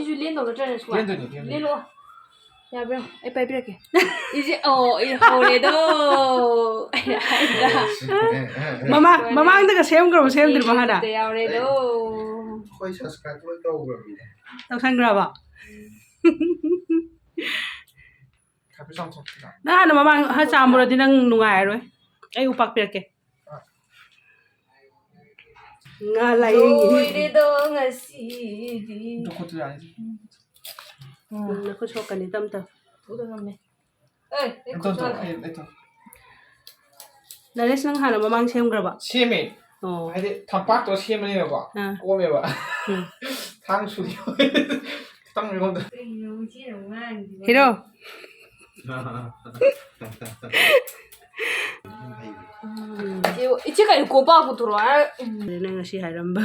시주 린도 그러잖아. 린로. 야, 그럼 이 빠이비렇게. 이제 오래도. 마망다가 세움그러면 세움들고 하나. 오래도. 거의 subscribe 또 그럽니다. 떡상그라봐. 가비상 쳤다. 나 하나 마망 하자 아무래도 능 누가이로. 아이 우박비렇게. nga lại 오래도 ngasi디. 또 것도 아니지. nó có cho cần tâm tờ 부담네. 에이, 또 또. là đấy sang hàng là mang xem cả bạn 시에메. 하여튼 닭박도 시에메네 봐. 꼬메 봐. 탕수리. 딱 읽어도. thế đâu 이제가 이거 봐고 들어와. nên là si hài lắm ba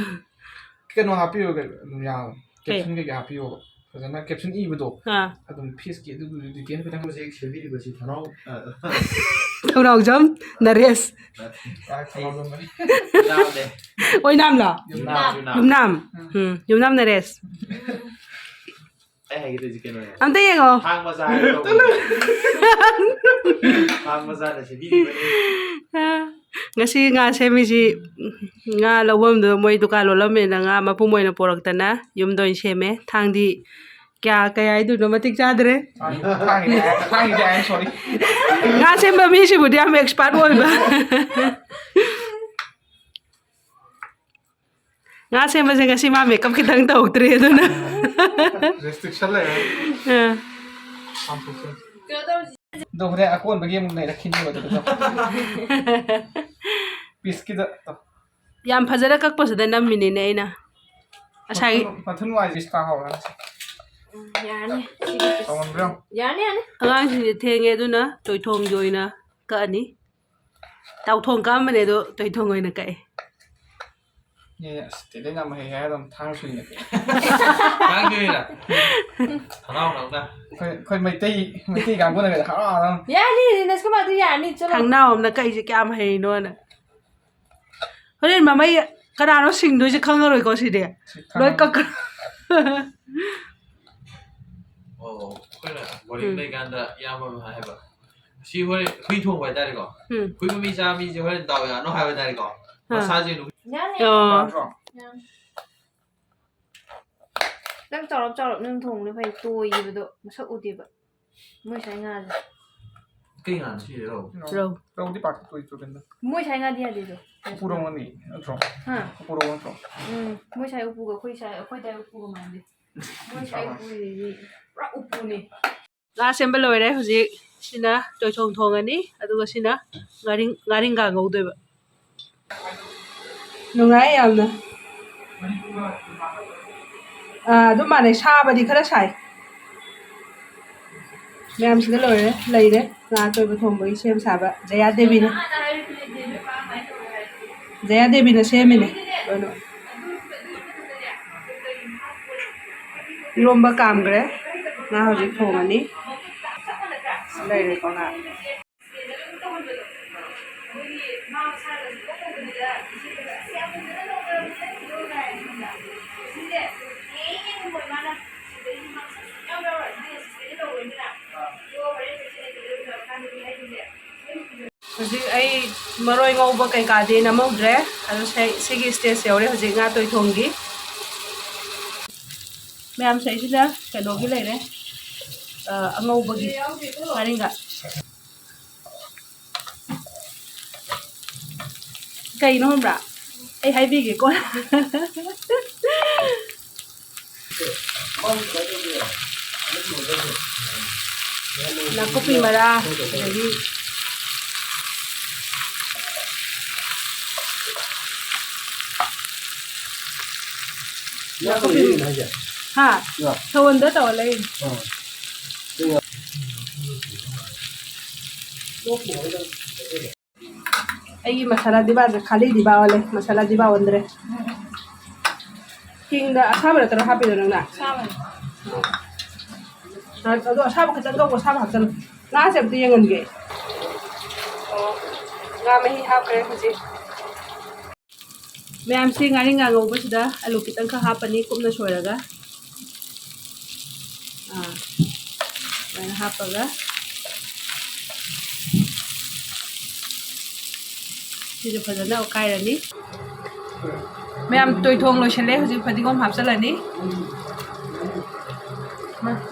그게 너 하피오 그 야. 캡션 게 하피오. 그래서 캡션 이브도 아좀 피스키 이렇게 그냥 music 실비리 것이 단어 đâu đâu chấm nares 아 그러면 나오네 ôi nam là 유나 yum nam nares 에 이게 되게 뭐야 anh thấy không 방마자로 방마자는 실비리 ngasi nga semisi nga lawam do moi duka lolam me nga mapu moi na porak tana yum do seme thangdi kya kaya idu no matik chadre 탕이 돼 sorry nga semba mi si budi am expert boy ba nga semba se ngasi ma makeup kitang tawk tre do na restriction le 너 그래 아까 먹이 먹나 이렇게 니 거든 비스킷 yam phajara kak pasada nam mini ne ina asai 마튼 와이즈 스타 하와 야네. 정원 그럼 야네. angang si thenge du na toi thong joina ka ani tau thong ka mane do toi thong oina kai 예 스테레나 뭐 해야 좀 탕수 있네 방교이라 단어 나온다 거의 mấy cái này khá là 야네, 내가 막 야네 좀. thằng nào mà cây gì cam hay luôn à thế nên mà mấy cái nào nó xinh đôi chứ không rồi có gì để đôi các 그래 머리 내간다 야만 해봐 시월 휘통 왜 다리고 휘미 자미 저 나와야 너 하여 다리고 마사지 야네. đang chọt nương thùng nó phải tôi gì vậy sợ ưu tiên vậy mới sai nga rồi kinh hẳn chi rồi rồi đâu đi bạc tôi cho bên đó mới sai nga đi à đi rồi puron này rồi puron rồi mới sai upu cái khơi tay upu mà đi mới sai upu gì ra upu này nga xem lôi đấy gì xin á tôi thong thong anh đi à tôi xin á ngaring gà ngầu tôi vậy nó ngay em nè à đúng mà này xa và đi khá là sai mẹ em xin lỗi đấy lấy đấy là tôi vừa thùng với xem sao vậy Jaya Devi này Jaya Devi là xem này rồi nó lomba cam cái đấy là hồi dịch thùng anh đi đây này còn lại hꯧꯖꯤꯛ ꯑꯩ ꯃꯔꯣꯏ ꯉꯧꯕ ꯀꯩꯀꯥꯗꯤ ꯅꯝꯍꯧꯗ꯭ꯔꯦ ꯑꯗꯣ ꯁꯤꯒꯤ stage ꯌꯧꯔꯦ ꯍꯧꯖꯤꯛ ꯉꯥ ꯇꯣꯏ ꯊꯣꯡꯒꯤ ꯃꯌꯥꯝ ꯁꯤꯗ ꯀꯩꯅꯣꯒꯤ ꯂꯩꯔꯦ ꯑꯉꯧꯕꯒꯤ ꯉꯥꯔꯤꯡꯒ ꯀꯩꯅꯣ ꯈꯪꯕ꯭ꯔꯥ ꯑꯩ ꯍꯥꯏꯕꯤꯒꯦꯀꯣ ꯅꯥꯀꯨꯞꯄꯤ ꯃꯔꯥ ꯑꯗꯒꯤ hả thôn đó tàu lên ai masala di ba khali di ba wale masala di ba andre king da asaba da tara happy da na asaba ado asaba ka tanga ko asaba haksan na se ti yangan ge nga mai ha kare ji ma'am से गाड़ी गांगो बसदा आलू कितन खा हापनी कुमना सोयरगा ꯁꯨꯃꯥꯏꯅ ꯍꯥꯞꯄꯒ ꯁꯤꯁꯨ ꯐꯖꯅ ꯑꯣꯠꯈꯥꯏꯔꯅꯤ ꯃꯌꯥꯝ ꯇꯣꯏꯊꯣꯡ ꯂꯣꯏꯁꯤꯜꯂꯦ ꯍꯧꯖꯤꯛ ꯐꯗꯤꯒꯣꯝ ꯍꯥꯞꯆꯤꯜꯂꯅꯤ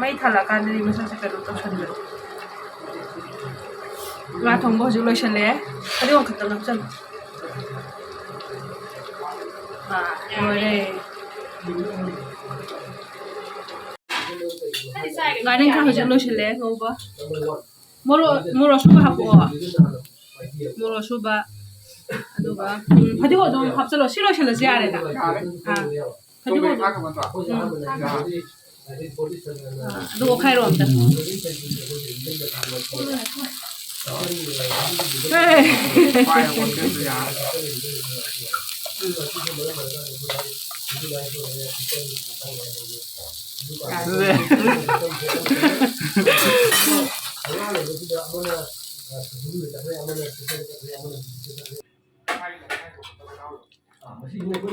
ꯃꯩ ꯊꯥꯜꯂꯛꯑꯀꯥꯟꯗꯗꯤ ꯃꯁꯛꯁꯦ ꯀꯩꯅꯣ ꯇꯧꯁꯟꯕꯅꯤ ꯉꯥ ꯊꯣꯡꯕ ꯍꯧꯖꯤꯛ ꯂꯣꯏꯁꯤꯜꯂꯦ ꯐꯗꯤꯒꯣꯝ ꯈꯛꯇꯪ ꯍꯥꯞꯆꯜꯂꯣ ꯂꯣꯏꯔꯦ ꯉꯥꯔꯤꯡꯈꯥ ꯍꯧꯖꯤꯛ ꯂꯣꯏꯁꯤꯜꯂꯦ ꯉꯧꯕ ꯃꯣꯔꯣꯛ ꯑꯁꯨꯕ ꯍꯥꯞꯄꯛꯑꯣ ꯃꯣꯔꯣꯛ ꯑꯁꯨꯕ ꯑꯗꯨꯒ ꯐꯗꯤꯒꯣꯝ ꯑꯗꯨꯝ ꯍꯥꯞꯆꯤꯜꯂꯣ ꯁꯤ ꯂꯣꯏꯁꯤꯜꯂꯁꯨ ꯌꯥꯔꯦꯗ ꯐꯗꯤꯒꯣꯝ ꯑꯗꯨ ꯑꯣꯠꯈꯥꯏꯔꯣ ꯑꯝꯇ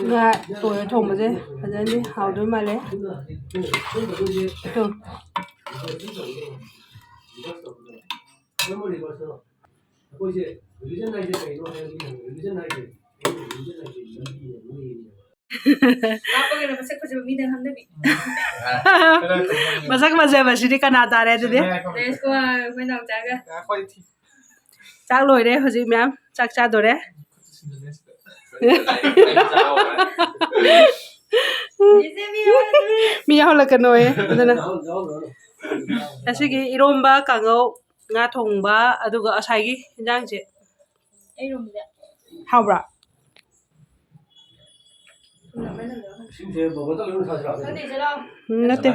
ꯉꯥ ꯇꯣꯏꯔ ꯊꯣꯡꯕꯁꯦ ꯐꯖꯅꯤ ꯍꯥꯎꯗꯣꯏ ꯃꯥꯜꯂꯦ ꯃꯁꯛ ꯐꯖꯕꯁꯤꯗꯤ ꯀꯅꯥ ꯇꯥꯔꯦ ꯑꯗꯨꯗꯤ ꯆꯥꯛ ꯂꯣꯏꯔꯦ ꯍꯧꯖꯤꯛ ꯃꯌꯥꯝ ꯆꯥꯛ ꯆꯥꯗꯣꯔꯦ ꯃꯤ ꯌꯥꯎꯍꯜꯂꯛꯀꯅꯣꯌꯦ ꯑꯗꯨꯅ ꯉꯁꯤꯒꯤ ꯏꯔꯣꯝꯕ ꯀꯥꯡꯉꯧ ꯉꯥ ꯊꯣꯡꯕ ꯑꯗꯨꯒ ꯉꯁꯥꯏꯒꯤ ꯏꯟꯖꯥꯡꯁꯦ ꯍꯥꯎꯕ꯭ꯔꯥ ꯅꯠꯇꯦ